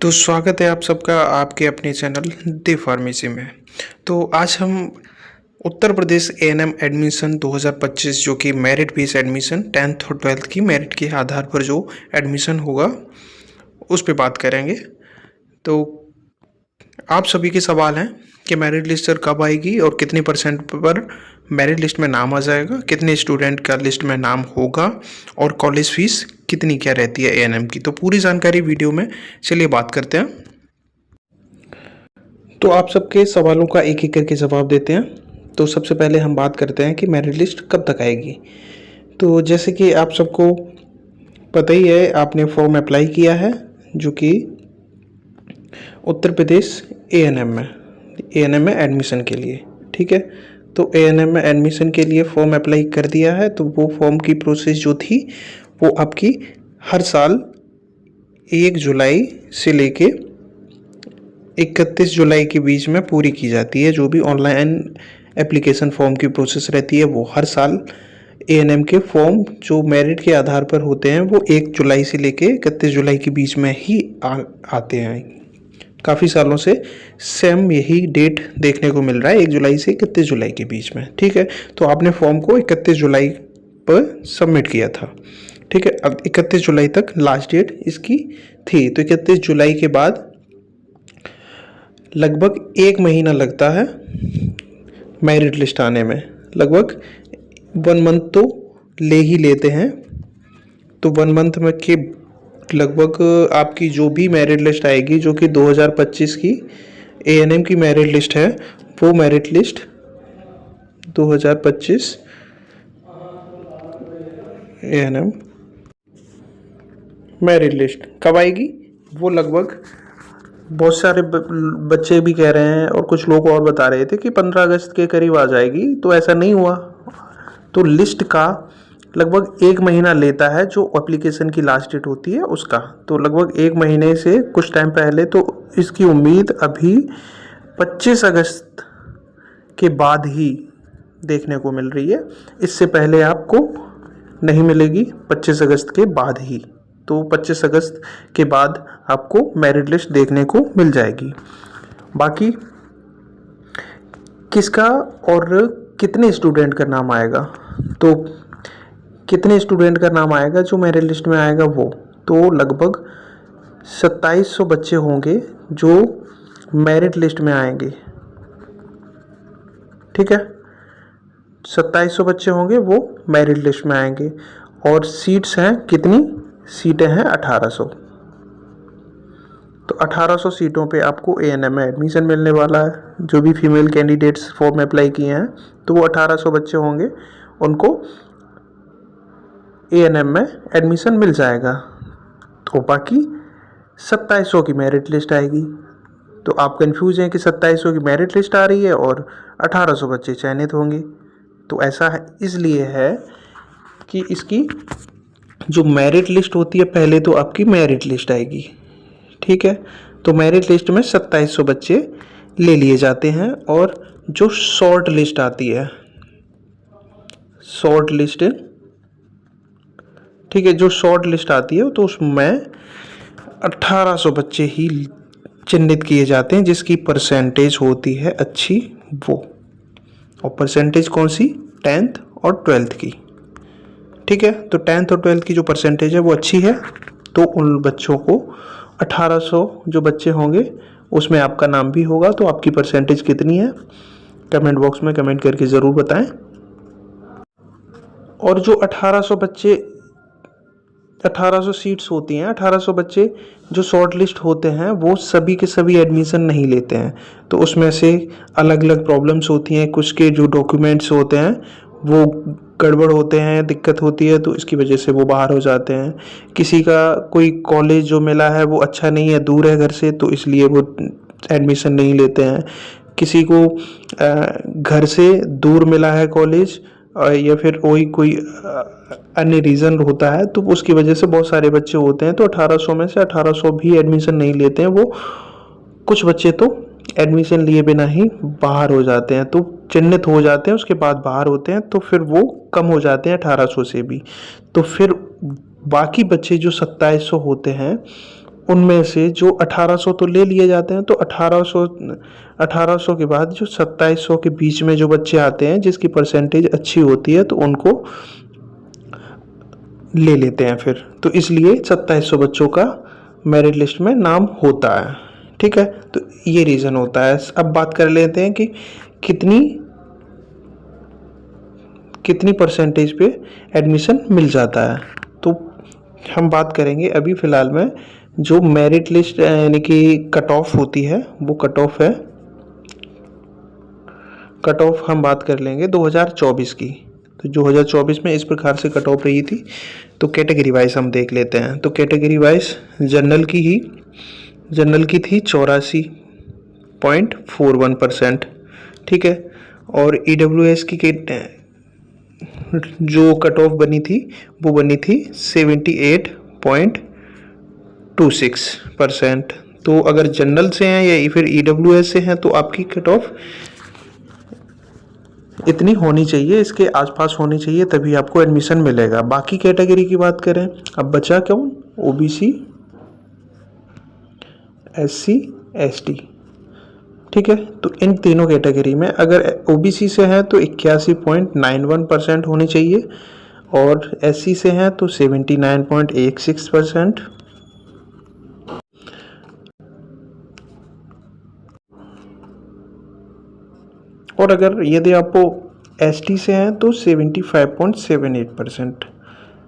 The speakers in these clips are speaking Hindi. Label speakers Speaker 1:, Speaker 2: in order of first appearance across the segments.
Speaker 1: तो स्वागत है आप सबका आपके अपने चैनल द फार्मेसी में। तो आज हम उत्तर प्रदेश एएनएम एडमिशन 2025 जो कि मेरिट बेस एडमिशन 10th और 12th की मेरिट के आधार पर जो एडमिशन होगा उस पे बात करेंगे। तो आप सभी के सवाल हैं कि मेरिट लिस्ट सर कब आएगी और कितने परसेंट पर मेरिट लिस्ट में नाम आ जाएगा, कितने स्टूडेंट का लिस्ट में नाम होगा और कॉलेज फीस कितनी क्या रहती है एएनएम की। तो पूरी जानकारी वीडियो में चलिए बात करते हैं। तो आप सबके सवालों का एक एक करके जवाब देते हैं। तो सबसे पहले हम बात करते हैं कि मेरिट लिस्ट कब तक आएगी। तो जैसे कि आप सबको पता ही है, आपने फॉर्म अप्लाई किया है जो कि उत्तर प्रदेश एएनएम में एडमिशन के लिए, ठीक है। तो एएनएम में एडमिशन के लिए फॉर्म अप्लाई कर दिया है। तो वो फॉर्म की प्रोसेस जो थी वो आपकी हर साल 1 जुलाई से लेके 31 जुलाई के बीच में पूरी की जाती है। जो भी ऑनलाइन एप्लीकेशन फॉर्म की प्रोसेस रहती है वो हर साल एएनएम के फॉर्म जो मेरिट के आधार पर होते हैं वो 1 जुलाई से लेके 31 जुलाई के बीच में ही आते हैं। काफ़ी सालों से सेम यही डेट देखने को मिल रहा है, 1 जुलाई से 31 जुलाई के बीच में, ठीक है। तो आपने फॉर्म को 31 जुलाई पर सबमिट किया था, ठीक है। अब 31 जुलाई तक लास्ट डेट इसकी थी। तो 31 जुलाई के बाद लगभग 1 महीना लगता है मेरिट लिस्ट आने में। लगभग 1 मंथ तो ले ही लेते हैं। तो 1 मंथ में के लगभग आपकी जो भी मेरिट लिस्ट आएगी, जो कि 2025 की एएनएम की मेरिट लिस्ट है, वो merit list 2025 ANM merit list कब आएगी वो लगभग बहुत सारे बच्चे भी कह रहे हैं और कुछ लोग और बता रहे थे कि 15 अगस्त के करीब आ जाएगी। तो ऐसा नहीं हुआ। तो लिस्ट का लगभग 1 महीना लेता है जो एप्लीकेशन की लास्ट डेट होती है उसका। तो लगभग 1 महीने से कुछ टाइम पहले, तो इसकी उम्मीद अभी 25 अगस्त के बाद ही देखने को मिल रही है। इससे पहले आपको नहीं मिलेगी, 25 अगस्त के बाद ही। तो 25 अगस्त के बाद आपको मेरिट लिस्ट देखने को मिल जाएगी। बाकी किसका और कितने स्टूडेंट का नाम आएगा, तो कितने स्टूडेंट का नाम आएगा जो मेरिट लिस्ट में आएगा वो तो लगभग 2700 बच्चे होंगे जो मेरिट लिस्ट में आएंगे, ठीक है। 2700 बच्चे होंगे वो मेरिट लिस्ट में आएंगे। और सीट्स हैं कितनी, सीटें हैं 1800। तो 1800 सीटों पे आपको एएनएम में एडमिशन मिलने वाला है। जो भी फीमेल कैंडिडेट्स फॉर्म अप्लाई किए हैं तो वो 1800 बच्चे होंगे, उनको एएनएम में एडमिशन मिल जाएगा। तो बाकी 2700 की मेरिट लिस्ट आएगी। तो आप कंफ्यूज हैं कि 2700 की मेरिट लिस्ट आ रही है और 1800 बच्चे चयनित होंगे। तो ऐसा है इसलिए है कि इसकी जो मेरिट लिस्ट होती है, पहले तो आपकी मेरिट लिस्ट आएगी, ठीक है। तो मेरिट लिस्ट में 2700 बच्चे ले लिए जाते हैं। और जो शॉर्ट लिस्ट आती है, शॉर्ट लिस्ट, ठीक है, जो शॉर्ट लिस्ट आती है तो उसमें 1800 बच्चे ही चिन्हित किए जाते हैं जिसकी परसेंटेज होती है अच्छी वो। और परसेंटेज कौन सी, 10th और 12th की, ठीक है। तो 10th और 12th की जो परसेंटेज है वो अच्छी है। तो उन बच्चों को 1800 जो बच्चे होंगे उसमें आपका नाम भी होगा। तो आपकी परसेंटेज कितनी है कमेंट बॉक्स में कमेंट करके ज़रूर बताएं। और जो 1800 सीट्स होती हैं, 1800 बच्चे जो शॉर्ट लिस्ट होते हैं वो सभी के सभी एडमिशन नहीं लेते हैं। तो उसमें से अलग अलग प्रॉब्लम्स होती हैं। कुछ के जो डॉक्यूमेंट्स होते हैं वो गड़बड़ होते हैं, दिक्कत होती है, तो इसकी वजह से वो बाहर हो जाते हैं। किसी का कोई कॉलेज जो मिला है वो अच्छा नहीं है, दूर है घर से, तो इसलिए वो एडमिशन नहीं लेते हैं। किसी को घर से दूर मिला है कॉलेज या फिर कोई अन्य रीज़न होता है, तो उसकी वजह से बहुत सारे बच्चे होते हैं। तो 1800 में से 1800 भी एडमिशन नहीं लेते हैं। वो कुछ बच्चे तो एडमिशन लिए बिना ही बाहर हो जाते हैं, तो चिन्हित हो जाते हैं, उसके बाद बाहर होते हैं। तो फिर वो कम हो जाते हैं 1800 से भी। तो फिर बाकी बच्चे जो 2700 होते हैं उनमें से जो 1800 तो ले लिए जाते हैं, तो 1800 के बाद जो 2700 के बीच में जो बच्चे आते हैं जिसकी परसेंटेज अच्छी होती है तो उनको ले लेते हैं फिर। तो इसलिए 2700 बच्चों का मेरिट लिस्ट में नाम होता है। ठीक है, तो ये रीज़न होता है। अब बात कर लेते हैं कि कितनी परसेंटेज पे एडमिशन मिल जाता है। तो हम बात करेंगे अभी फ़िलहाल में जो मेरिट लिस्ट यानी कि कट ऑफ होती है, वो कट ऑफ हम बात कर लेंगे 2024 की। तो 2024 में इस प्रकार से कट ऑफ रही थी। तो कैटेगरी वाइज हम देख लेते हैं। तो कैटेगरी वाइज जनरल की थी 84.41%। ठीक है, और EWS की जो कट ऑफ बनी थी वो बनी थी 78.26%। तो अगर जनरल से हैं या फिर EWS से हैं तो आपकी कट ऑफ इतनी होनी चाहिए, इसके आसपास होनी चाहिए, तभी आपको एडमिशन मिलेगा। बाकी कैटेगरी की बात करें, अब बचा कौन? OBC, SC, ST। ठीक है, तो इन तीनों कैटेगरी में अगर OBC से हैं तो 81.91% होनी चाहिए, और SC से हैं तो 79.16%, और अगर यदि आपको ST से हैं तो 75.78%।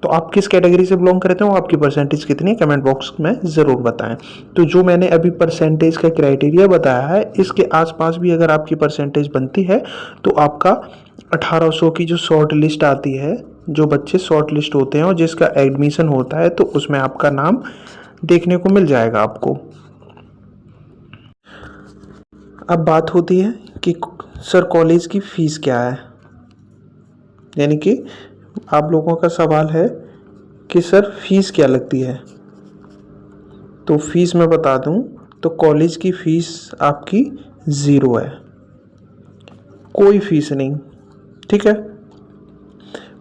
Speaker 1: तो आप किस कैटेगरी से बिलोंग करते हो, आपकी परसेंटेज कितनी है, कमेंट बॉक्स में ज़रूर बताएं। तो जो मैंने अभी परसेंटेज का क्राइटेरिया बताया है, इसके आसपास भी अगर आपकी परसेंटेज बनती है तो आपका 1800 की जो शॉर्ट लिस्ट आती है, जो बच्चे शॉर्ट लिस्ट होते हैं और जिसका एडमिशन होता है, तो उसमें आपका नाम देखने को मिल जाएगा आपको। अब बात होती है कि सर कॉलेज की फ़ीस क्या है, यानी कि आप लोगों का सवाल है कि सर फीस क्या लगती है। तो फीस मैं बता दूं तो कॉलेज की फ़ीस आपकी ज़ीरो है, कोई फ़ीस नहीं। ठीक है,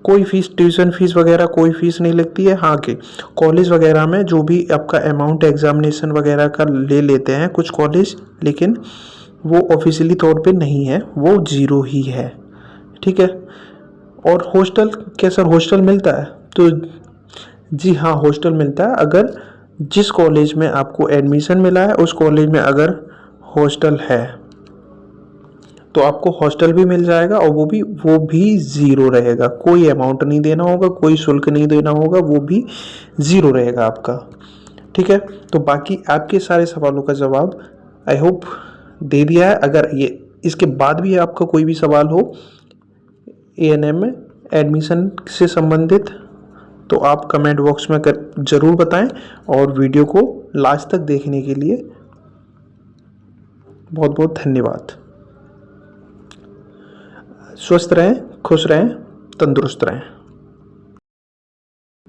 Speaker 1: कोई फ़ीस, ट्यूशन फ़ीस वगैरह कोई फ़ीस नहीं लगती है। हाँ कि कॉलेज वगैरह में जो भी आपका अमाउंट एग्जामिनेशन वगैरह का ले लेते हैं कुछ कॉलेज, लेकिन वो ऑफिशियली तौर पे नहीं है, वो ज़ीरो ही है। ठीक है, और हॉस्टल, क्या सर हॉस्टल मिलता है? तो जी हाँ, हॉस्टल मिलता है। अगर जिस कॉलेज में आपको एडमिशन मिला है उस कॉलेज में अगर हॉस्टल है तो आपको हॉस्टल भी मिल जाएगा, और वो भी ज़ीरो रहेगा, कोई अमाउंट नहीं देना होगा, कोई शुल्क नहीं देना होगा, वो भी ज़ीरो रहेगा आपका। ठीक है, तो बाकी आपके सारे सवालों का जवाब आई होप दे दिया है। अगर ये इसके बाद भी आपका कोई भी सवाल हो ANM में एडमिशन से संबंधित, तो आप कमेंट बॉक्स में ज़रूर बताएं, और वीडियो को लास्ट तक देखने के लिए बहुत बहुत धन्यवाद। स्वस्थ रहें, खुश रहें, तंदुरुस्त रहें।